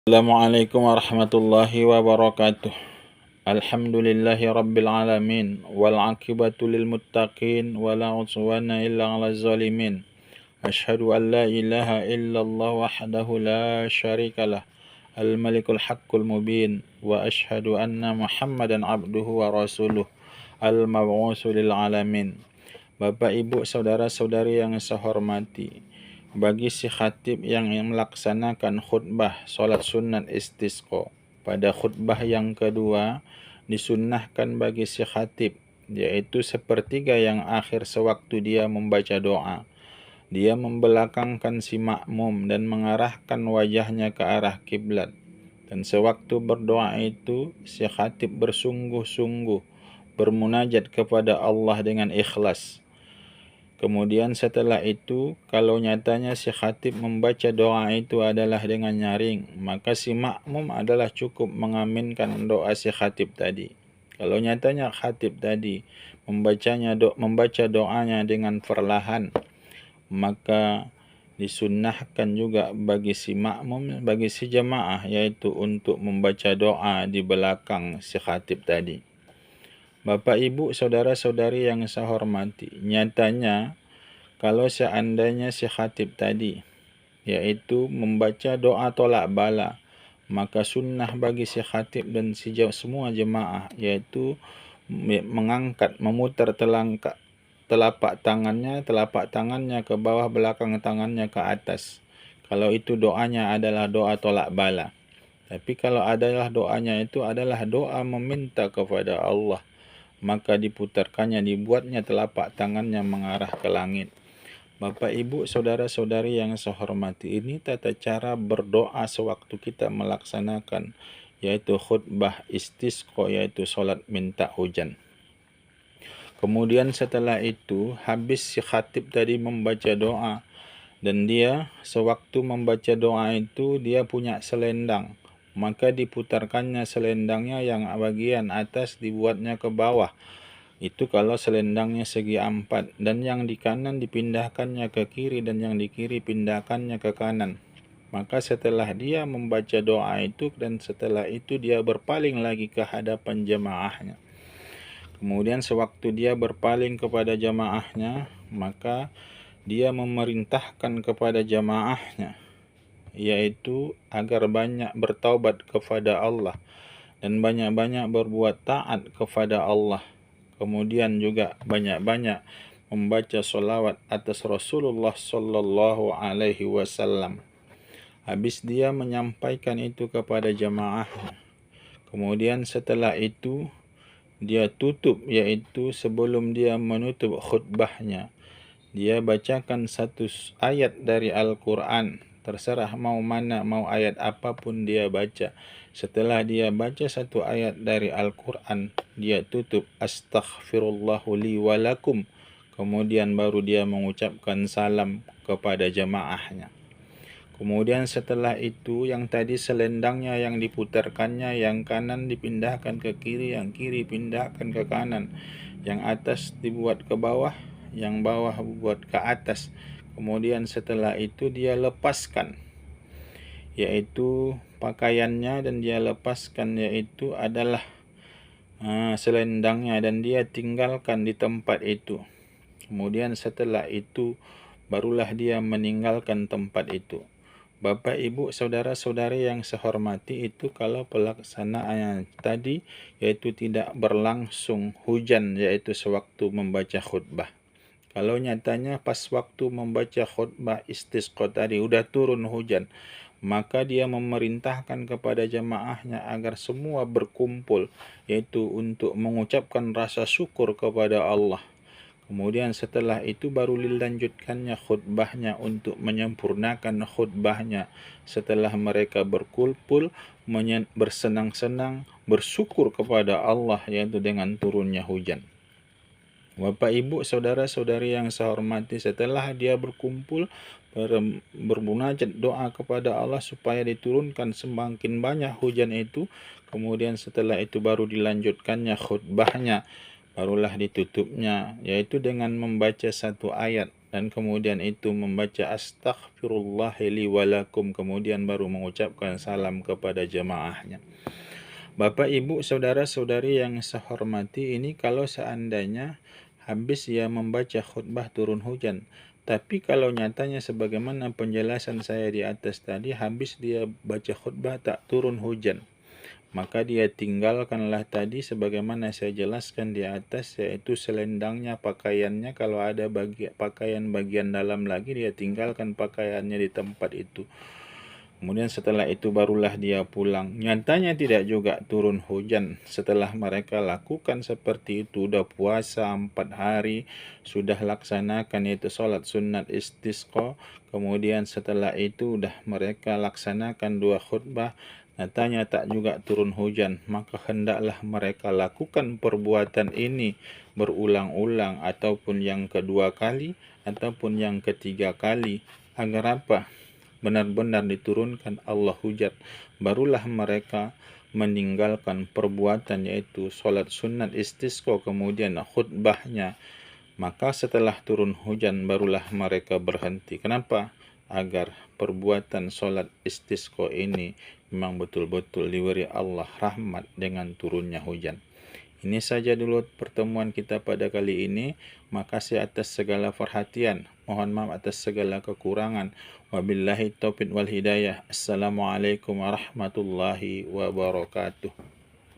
Assalamualaikum warahmatullahi wabarakatuh. Alhamdulillahi rabbil alamin wal aqibatu lil muttaqin wala udwana illa 'alal zalimin. Asyhadu an la ilaha illallah wahdahu la syarikalah al malikul haqqul mubin wa asyhadu anna Muhammadan abduhu wa rasuluh al mab'usu lil alamin. Bapak, Ibu, saudara-saudari yang saya hormati, bagi si khatib yang melaksanakan khutbah sholat sunat istisqa pada khutbah yang kedua, disunnahkan bagi si khatib, yaitu sepertiga yang akhir sewaktu dia membaca doa, dia membelakangkan si makmum dan mengarahkan wajahnya ke arah kiblat. Dan sewaktu berdoa itu, si khatib bersungguh-sungguh bermunajat kepada Allah dengan ikhlas. Kemudian setelah itu, kalau nyatanya si khatib membaca doa itu adalah dengan nyaring, maka si makmum adalah cukup mengaminkan doa si khatib tadi. Kalau nyatanya khatib tadi membaca doanya dengan perlahan, maka disunnahkan juga bagi si makmum, bagi si jamaah, yaitu untuk membaca doa di belakang si khatib tadi. Bapak, Ibu, saudara-saudari yang saya hormati, nyatanya kalau seandainya si khatib tadi yaitu membaca doa tolak bala, maka sunnah bagi si khatib dan semua jemaah yaitu mengangkat, memutar telapak tangannya ke bawah, belakang tangannya ke atas. Kalau itu doanya adalah doa tolak bala. Tapi kalau adalah doanya itu adalah doa meminta kepada Allah, maka dibuatnya telapak tangannya mengarah ke langit. Bapak, Ibu, saudara-saudari yang saya hormati, ini tata cara berdoa sewaktu kita melaksanakan yaitu khutbah istisqa, yaitu sholat minta hujan. Kemudian setelah itu, habis si khatib tadi membaca doa, dan dia sewaktu membaca doa itu dia punya selendang, maka diputarkannya selendangnya, yang bagian atas dibuatnya ke bawah. Itu kalau selendangnya segi 4, dan yang di kanan dipindahkannya ke kiri, dan yang di kiri pindahkannya ke kanan. Maka setelah dia membaca doa itu, dan setelah itu dia berpaling lagi ke hadapan jamaahnya. Kemudian sewaktu dia berpaling kepada jamaahnya, maka dia memerintahkan kepada jamaahnya, yaitu agar banyak bertaubat kepada Allah dan banyak-banyak berbuat taat kepada Allah. Kemudian juga banyak-banyak membaca sholawat atas Rasulullah Sallallahu Alaihi Wasallam. Habis dia menyampaikan itu kepada jamaah, kemudian setelah itu dia tutup, yaitu sebelum dia menutup khutbahnya, dia bacakan satu ayat dari Al-Quran. Terserah mau ayat apapun dia baca. Setelah dia baca satu ayat dari Al-Quran, dia tutup astaghfirullahu li walakum. Kemudian baru dia mengucapkan salam kepada jamaahnya. Kemudian setelah itu, yang tadi selendangnya yang diputarkannya, yang kanan dipindahkan ke kiri, yang kiri pindahkan ke kanan, yang atas dibuat ke bawah, yang bawah buat ke atas. Kemudian setelah itu dia lepaskan, yaitu pakaiannya, dan dia lepaskan yaitu adalah selendangnya, dan dia tinggalkan di tempat itu. Kemudian setelah itu barulah dia meninggalkan tempat itu. Bapak, Ibu, saudara-saudari yang saya hormati, itu kalau pelaksanaannya tadi yaitu tidak berlangsung hujan, yaitu sewaktu membaca khutbah. Kalau nyatanya pas waktu membaca khutbah istisqa tadi udah turun hujan, maka dia memerintahkan kepada jamaahnya agar semua berkumpul, yaitu untuk mengucapkan rasa syukur kepada Allah. Kemudian setelah itu baru dilanjutkannya khutbahnya untuk menyempurnakan khutbahnya. Setelah mereka berkumpul, bersenang-senang, bersyukur kepada Allah, yaitu dengan turunnya hujan. Bapak, Ibu, saudara-saudari yang saya hormati, setelah dia berkumpul, bermunajat doa kepada Allah supaya diturunkan semakin banyak hujan itu. Kemudian setelah itu baru dilanjutkannya khutbahnya, barulah ditutupnya, yaitu dengan membaca satu ayat dan kemudian itu membaca astaghfirullah li walakum, kemudian baru mengucapkan salam kepada jemaahnya. Bapak, Ibu, saudara-saudari yang saya hormati, ini kalau seandainya habis ia membaca khutbah turun hujan. Tapi kalau nyatanya sebagaimana penjelasan saya di atas tadi, habis dia baca khutbah tak turun hujan, maka dia tinggalkanlah tadi sebagaimana saya jelaskan di atas, yaitu selendangnya, pakaiannya. Kalau ada pakaian bagian dalam lagi, dia tinggalkan pakaiannya di tempat itu. Kemudian setelah itu barulah dia pulang. Nyatanya tidak juga turun hujan. Setelah mereka lakukan seperti itu, udah puasa 4 hari, sudah laksanakan itu sholat sunat istisqa. Kemudian setelah itu udah mereka laksanakan 2 khutbah, nyatanya tak juga turun hujan. Maka hendaklah mereka lakukan perbuatan ini berulang-ulang, ataupun yang kedua kali, ataupun yang ketiga kali. Agar apa? Benar-benar diturunkan Allah hujan, barulah mereka meninggalkan perbuatan yaitu sholat sunat istisqa kemudian khutbahnya. Maka setelah turun hujan barulah mereka berhenti. Kenapa? Agar perbuatan sholat istisqa ini memang betul-betul diberi Allah rahmat dengan turunnya hujan. Ini saja dulu pertemuan kita pada kali ini. Makasih atas segala perhatian. Mohon maaf atas segala kekurangan. Wabillahi taufiq wal hidayah. Assalamualaikum warahmatullahi wabarakatuh.